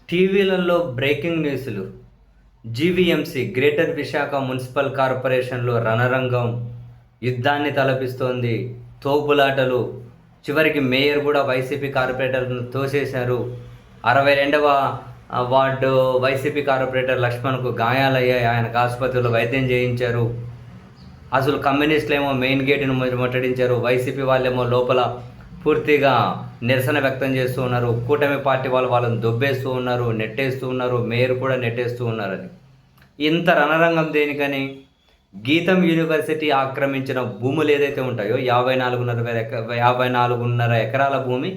టీవీలలో బ్రేకింగ్ న్యూస్‌లు. GVMC greater Visakha municipal కార్పొరేషన్‌లో రణరంగం యుద్ధాన్ని తలపిస్తోంది. తోపులాటలు. చివరికి మేయర్ కూడా వైసీపీ కార్పొరేటర్‌ను తోసేశారు. 62వ వార్డు వైసీపీ కార్పొరేటర్ లక్ష్మణ్‌కు గాయాలయ్యాయి. ఆయనకు ఆసుపత్రిలో వైద్యం చేయించారు. అసలు కమ్యూనిస్టులేమో మెయిన్ గేటును ముట్టడించారు. వైసీపీ వాళ్ళేమో లోపల పూర్తిగా నిరసన వ్యక్తం చేస్తూ ఉన్నారు. కూటమి పార్టీ వాళ్ళని దొబ్బేస్తూ ఉన్నారు, నెట్టేస్తూ ఉన్నారు. మేయర్ కూడా నెట్టేస్తూ ఉన్నారని. ఇంత రణరంగం దేనికని? గీతం యూనివర్సిటీ ఆక్రమించిన భూములు ఏదైతే ఉంటాయో 54.5 ఎకరాల భూమి,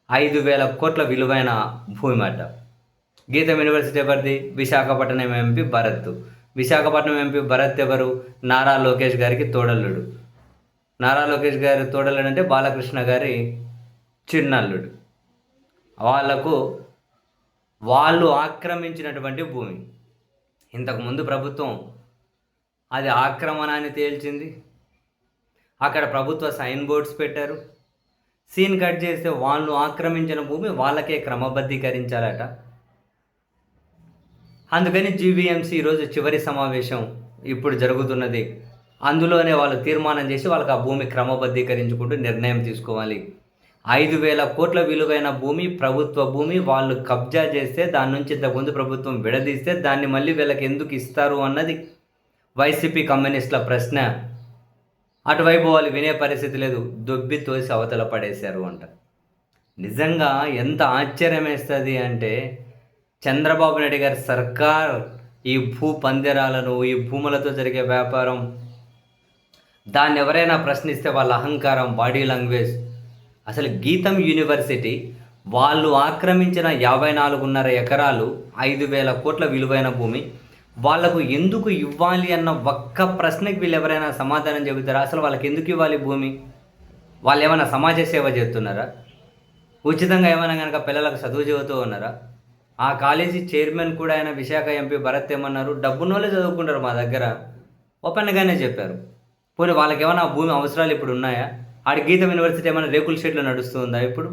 5,000 కోట్ల విలువైన భూమి అట. గీతం యూనివర్సిటీ ఎవరిది? విశాఖపట్నం ఎంపీ భరత్. విశాఖపట్నం ఎంపీ భరత్ ఎవరు? నారా లోకేష్ గారికి తోడల్లుడు. నారా లోకేష్ గారి తోడల్లుడు అంటే బాలకృష్ణ గారి చిన్నల్లుడు. వాళ్ళు ఆక్రమించినటువంటి భూమి. ఇంతకుముందు ప్రభుత్వం అది ఆక్రమణ అని తేల్చింది. అక్కడ ప్రభుత్వ సైన్ బోర్డ్స్ పెట్టారు. సీన్ కట్ చేస్తే వాళ్ళు ఆక్రమించిన భూమి వాళ్ళకే క్రమబద్ధీకరించాలట. అందుకని జీవీఎంసీ ఈరోజు చివరి సమావేశం ఇప్పుడు జరుగుతున్నది. అందులోనే వాళ్ళు తీర్మానం చేసి వాళ్ళకి ఆ భూమి క్రమబద్ధీకరించుకుంటూ నిర్ణయం తీసుకోవాలి. 5,000 కోట్ల విలువైన భూమి, ప్రభుత్వ భూమి వాళ్ళు కబ్జా చేస్తే, దాని నుంచి ఇంతకుముందు ప్రభుత్వం విడదీస్తే దాన్ని మళ్ళీ వీళ్ళకి ఎందుకు ఇస్తారు అన్నది వైసీపీ కమ్యూనిస్టుల ప్రశ్న. అటువైపు వాళ్ళు వినే పరిస్థితి లేదు. దొబ్బి తోసి అవతల పడేశారు అంట. నిజంగా ఎంత ఆశ్చర్యం వేస్తుంది అంటే, చంద్రబాబు నాయుడు గారి సర్కార్ ఈ భూ పందిరాలను, ఈ భూములతో జరిగే వ్యాపారం, దాన్ని ఎవరైనా ప్రశ్నిస్తే వాళ్ళ అహంకారం, బాడీ లాంగ్వేజ్. అసలు గీతం యూనివర్సిటీ వాళ్ళు ఆక్రమించిన 54.5 ఎకరాలు, 5,000 కోట్ల విలువైన భూమి వాళ్లకు ఎందుకు ఇవ్వాలి అన్న ఒక్క ప్రశ్నకి వీళ్ళు ఎవరైనా సమాధానం చెబుతారా? అసలు వాళ్ళకి ఎందుకు ఇవ్వాలి భూమి? వాళ్ళు ఏమైనా సమాజ సేవ చేస్తున్నారా? ఉచితంగా ఏమైనా కనుక పిల్లలకు చదువు చెబుతూ ఉన్నారా? ఆ కాలేజీ చైర్మన్ కూడా ఆయన విశాఖ ఎంపీ భరత్ ఏమన్నారు? డబ్బున్నోళ్ళే చదువుకుంటారు మా దగ్గర, ఓపెన్గానే చెప్పారు. పోనీ వాళ్ళకి ఏమైనా ఆ భూమి అవసరాలు ఇప్పుడు ఉన్నాయా? ఆడి గీతం యూనివర్సిటీ ఏమైనా రేకుల షెడ్లో నడుస్తుందా? ఇప్పుడు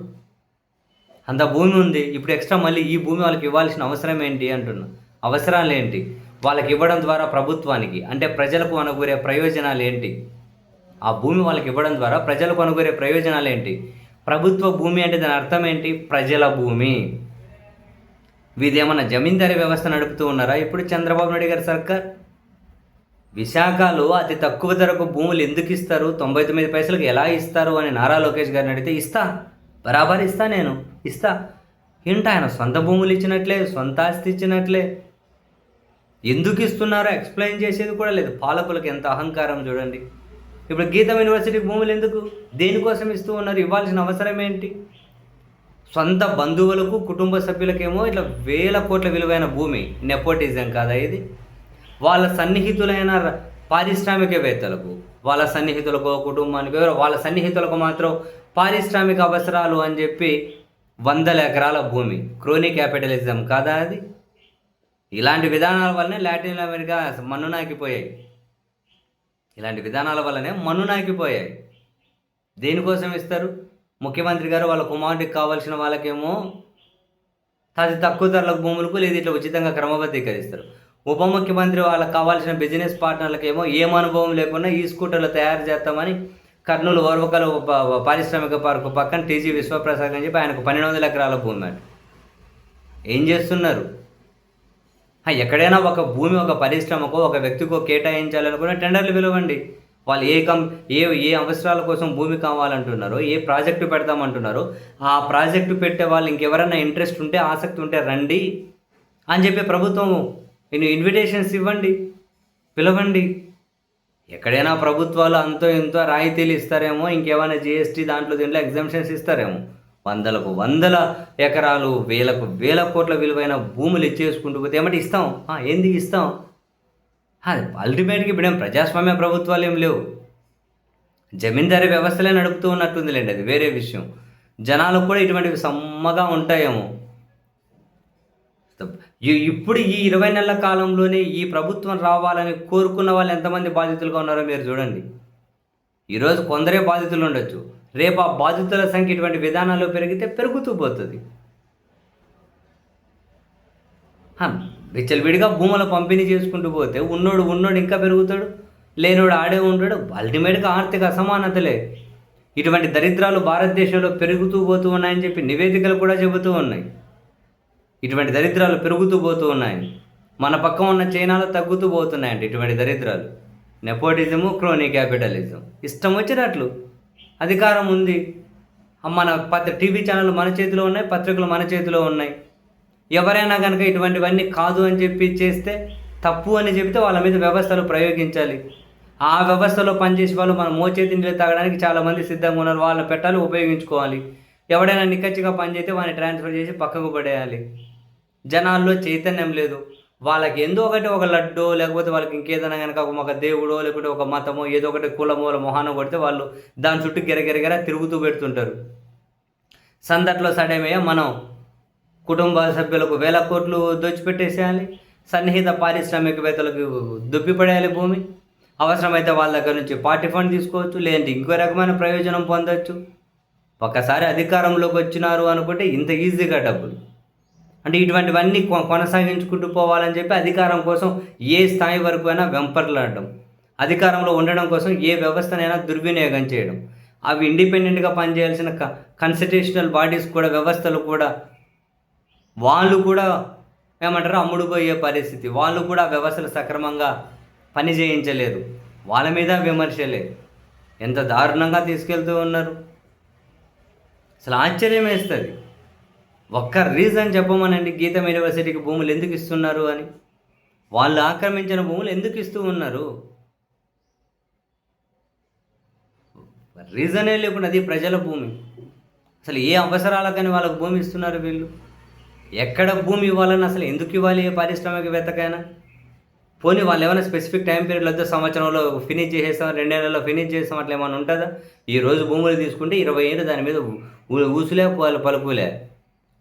అంత భూమి ఉంది. ఇప్పుడు ఎక్స్ట్రా మళ్ళీ ఈ భూమి వాళ్ళకి ఇవ్వాల్సిన అవసరం ఏంటి అంటున్నా. అవసరాలు ఏంటి? వాళ్ళకి ఇవ్వడం ద్వారా ప్రభుత్వానికి అంటే ప్రజలకు అనుగురే ప్రయోజనాలు ఏంటి? ఆ భూమి వాళ్ళకి ఇవ్వడం ద్వారా ప్రజలకు అనుగురే ప్రయోజనాలు ఏంటి? ప్రభుత్వ భూమి అంటే దాని అర్థం ఏంటి? ప్రజల భూమి. వీదేమన్నా జమీందారీ వ్యవస్థ నడుపుతూ ఉన్నారా ఇప్పుడు చంద్రబాబు నాయుడు గారి సర్కార్? విశాఖలో అతి తక్కువ ధరకు భూములు ఎందుకు ఇస్తారు, 99 పైసలకు ఎలా ఇస్తారు అని నారా లోకేష్ గారిని అడిగితే బరాబర్ ఇస్తా. ఏంటి ఆయన సొంత భూములు ఇచ్చినట్లే, సొంత ఆస్తి ఇచ్చినట్లే. ఎందుకు ఇస్తున్నారో ఎక్స్ప్లెయిన్ చేసేది కూడా లేదు. పాలకులకు ఎంత అహంకారం చూడండి. ఇప్పుడు గీతం యూనివర్సిటీ భూములు ఎందుకు, దేనికోసం ఇస్తూ ఉన్నారు? ఇవ్వాల్సిన అవసరం ఏంటి? సొంత బంధువులకు, కుటుంబ సభ్యులకేమో ఇట్లా 1,000 కోట్ల విలువైన భూమి. నెపోటిజం కాదా ఇది? వాళ్ళ సన్నిహితులైన పారిశ్రామికవేత్తలకు, వాళ్ళ సన్నిహితులకు, కుటుంబానికి, వాళ్ళ సన్నిహితులకు మాత్రం పారిశ్రామిక అవసరాలు అని చెప్పి 100 ఎకరాల భూమి. క్రోనీ క్యాపిటలిజం కాదా అది? ఇలాంటి విధానాల వల్లనే లాటిన్ అమెరికా మన్నునాకిపోయాయి. దేనికోసం ఇస్తారు? ముఖ్యమంత్రి గారు వాళ్ళ కుమారుడికి కావాల్సిన వాళ్ళకేమో అది తక్కువ ధరలకు భూములకు లేదు ఇట్లా ఉచితంగా క్రమబద్ధీకరిస్తారు. ఉప ముఖ్యమంత్రి వాళ్ళకి కావాల్సిన బిజినెస్ పార్ట్నర్లకేమో ఏం అనుభవం లేకుండా ఈ స్కూటర్లు తయారు చేస్తామని కర్నూలు ఓర్వకల పారిశ్రామిక పార్కు పక్కన టీజీ విశ్వప్రసాద్ అని చెప్పి ఆయనకు 1,200 ఎకరాల భూమి అంట. ఏం చేస్తున్నారు? ఎక్కడైనా ఒక భూమి ఒక పరిశ్రమకో ఒక వ్యక్తికో కేటాయించాలనుకున్న టెండర్లు పిలవండి. వాళ్ళు ఏ అవసరాల కోసం భూమి కావాలంటున్నారో, ఏ ప్రాజెక్టు పెడతామంటున్నారో ఆ ప్రాజెక్టు పెట్టే వాళ్ళు ఇంకెవరైనా ఇంట్రెస్ట్ ఉంటే, ఆసక్తి ఉంటే రండి అని చెప్పి ప్రభుత్వం ఇన్విటేషన్స్ ఇవ్వండి, పిలవండి. ఎక్కడైనా ప్రభుత్వాలు అంతో ఇంతో రాయితీలు ఇస్తారేమో, ఇంకేమైనా జిఎస్టీ దీంట్లో ఎగ్జామ్షన్స్ ఇస్తారేమో. 100 ఎకరాలు, 1,000 కోట్ల విలువైన భూములు ఇచ్చేసుకుంటూ పోతే ఏమంటే ఇస్తాం. ఏంది ఇస్తాం? అల్టిమేట్గా ఇప్పుడేం ప్రజాస్వామ్య ప్రభుత్వాలు ఏం లేవు, జమీందారీ వ్యవస్థలే నడుపుతూ ఉన్నట్టుందిలేండి. అది వేరే విషయం. జనాలకు కూడా ఇటువంటివి సమ్మగా ఉంటాయేమో. ఇప్పుడు ఈ 20 నెలల కాలంలోనే ఈ ప్రభుత్వం రావాలని కోరుకున్న వాళ్ళు ఎంతమంది బాధితులుగా ఉన్నారో మీరు చూడండి. ఈరోజు కొందరే బాధితులు ఉండొచ్చు, రేపు ఆ బాధితుల సంఖ్య ఇటువంటి విధానాలు పెరిగితే పెరుగుతూ పోతుంది. హ! విచ్చలవిడిగా భూముల పంపిణీ చేసుకుంటూ పోతే ఉన్నోడు ఇంకా పెరుగుతాడు. లేనోడు ఆడే ఉంటాడు. అల్టిమేట్‌గా ఆర్థిక అసమానతలే. ఇటువంటి దరిద్రాలు భారతదేశంలో పెరుగుతూ పోతూ ఉన్నాయని చెప్పి నివేదికలు కూడా చెబుతూ ఉన్నాయి. ఇటువంటి దరిద్రాలు పెరుగుతూ పోతూ ఉన్నాయి. మన పక్క ఉన్న చైనాలో తగ్గుతూ పోతున్నాయంట ఇటువంటి దరిద్రాలు. నెపోటిజము, క్రోనీ క్యాపిటలిజం. ఇష్టం వచ్చినట్లు అధికారం ఉంది. మన టీవీ ఛానళ్ళు మన చేతిలో ఉన్నాయి. పత్రికలు మన చేతిలో ఉన్నాయి. ఎవరైనా కనుక ఇటువంటివన్నీ కాదు అని చెప్పి చేస్తే, తప్పు అని చెబితే వాళ్ళ మీద వ్యవస్థలు ప్రయోగించాలి. ఆ వ్యవస్థలో పనిచేసే వాళ్ళు మన మోచేతి నీళ్ళు తాగడానికి చాలామంది సిద్ధంగా ఉన్నారు. వాళ్ళని పెట్టాలి, ఉపయోగించుకోవాలి. ఎవడైనా నిక్కచ్చిగా పనిచేస్తే వాడిని ట్రాన్స్ఫర్ చేసి పక్కకు పడేయాలి. జనాల్లో చైతన్యం లేదు. వాళ్ళకి ఏందో ఒకటి ఒక లడ్డో, లేకపోతే వాళ్ళకి ఇంకేదైనా కనుక ఒక దేవుడో, లేకపోతే ఒక మతమో, ఏదో ఒకటి కులమో మొహాన కొడితే వాళ్ళు దాని చుట్టూ గిరగిరగిర తిరుగుతూ పెడుతుంటారు. సందట్లో సడేమయ్య మనం కుటుంబ సభ్యులకు వేల కోట్లు దోచిపెట్టేసేయాలి. సన్నిహిత పారిశ్రామికవేత్తలకు దుబ్బిపడేయాలి భూమి. అవసరమైతే వాళ్ళ దగ్గర నుంచి పార్టీ ఫండ్ తీసుకోవచ్చు, లేదంటే ఇంకో రకమైన ప్రయోజనం పొందవచ్చు. ఒక్కసారి అధికారంలోకి వచ్చినారు అనుకుంటే ఇంత ఈజీగా డబ్బులు. అంటే ఇటువంటివన్నీ కొనసాగించుకుంటూ పోవాలని చెప్పి అధికారం కోసం ఏ స్థాయి వరకు అయినా వెంపర్లాడడం, అధికారంలో ఉండడం కోసం ఏ వ్యవస్థనైనా దుర్వినియోగం చేయడం. అవి ఇండిపెండెంట్గా పనిచేయాల్సిన కాన్స్టిట్యూషనల్ బాడీస్ కూడా, వ్యవస్థలు కూడా, వాళ్ళు కూడా ఏమంటారు అమ్ముడుపోయే పరిస్థితి. వాళ్ళు కూడా వ్యవస్థలు సక్రమంగా పని చేయించలేరు. వాళ్ళ మీద విమర్శలే. ఎంత దారుణంగా తీసుకెళ్తూ ఉన్నారు. అసలు ఆశ్చర్యం వేస్తుంది. ఒక్క రీజన్ చెప్పమనండి, గీతం యూనివర్సిటీకి భూములు ఎందుకు ఇస్తున్నారు అని. వాళ్ళు ఆక్రమించిన భూములు ఎందుకు ఇస్తూ ఉన్నారు? రీజనే లేకుండా అది ప్రజల భూమి. అసలు ఏ అవసరాలకని వాళ్ళకు భూమి ఇస్తున్నారు వీళ్ళు? ఎక్కడ భూమి ఇవ్వాలని, అసలు ఎందుకు ఇవ్వాలి ఏ పారిశ్రామికవేత్తకైనా? పోనీ వాళ్ళు ఏమైనా స్పెసిఫిక్ టైం పీరియడ్లో సంవత్సరంలో ఫినిష్ చేసేస్తాం, 2 నెలల్లో ఫినిష్ చేస్తాం, అట్లా ఏమైనా ఉంటుందా? ఈరోజు భూములు తీసుకుంటే 20 ఏళ్ళు దాని మీద ఊసులే పలుకులే.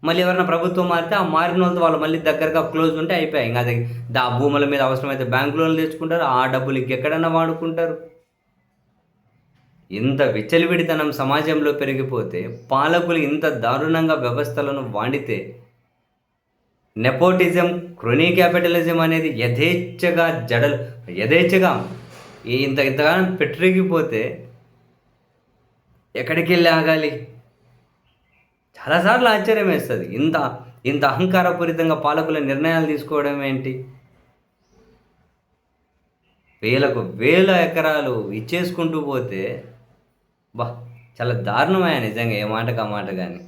మళ్ళీ ఎవరైనా ప్రభుత్వం మారితే ఆ మారిన వాళ్ళతో వాళ్ళు మళ్ళీ దగ్గరగా క్లోజ్ ఉంటే అయిపోయాయి. ఇంకా అది ఆ భూముల మీద అవసరమైతే బ్యాంకు లోన్లు తెచ్చుకుంటారు. ఆ డబ్బులు ఇంకెక్కడన్నా వాడుకుంటారు. ఇంత విచ్చలవిడితనం సమాజంలో పెరిగిపోతే, పాలకులు ఇంత దారుణంగా వ్యవస్థలను వాడితే, నెపోటిజం, క్రోనీ క్యాపిటలిజం అనేది యథేచ్ఛగా ఇంతగానం పెట్టిరిగిపోతే ఎక్కడికి వెళ్ళి ఆగాలి? చాలాసార్లు ఆశ్చర్యం వేస్తుంది. ఇంత అహంకారపూరితంగా పాలకుల నిర్ణయాలు తీసుకోవడం ఏంటి? వేల ఎకరాలు ఇచ్చేసుకుంటూ పోతే చాలా దారుణమైన నిజంగా ఏ మాటకు ఆ మాట కానీ.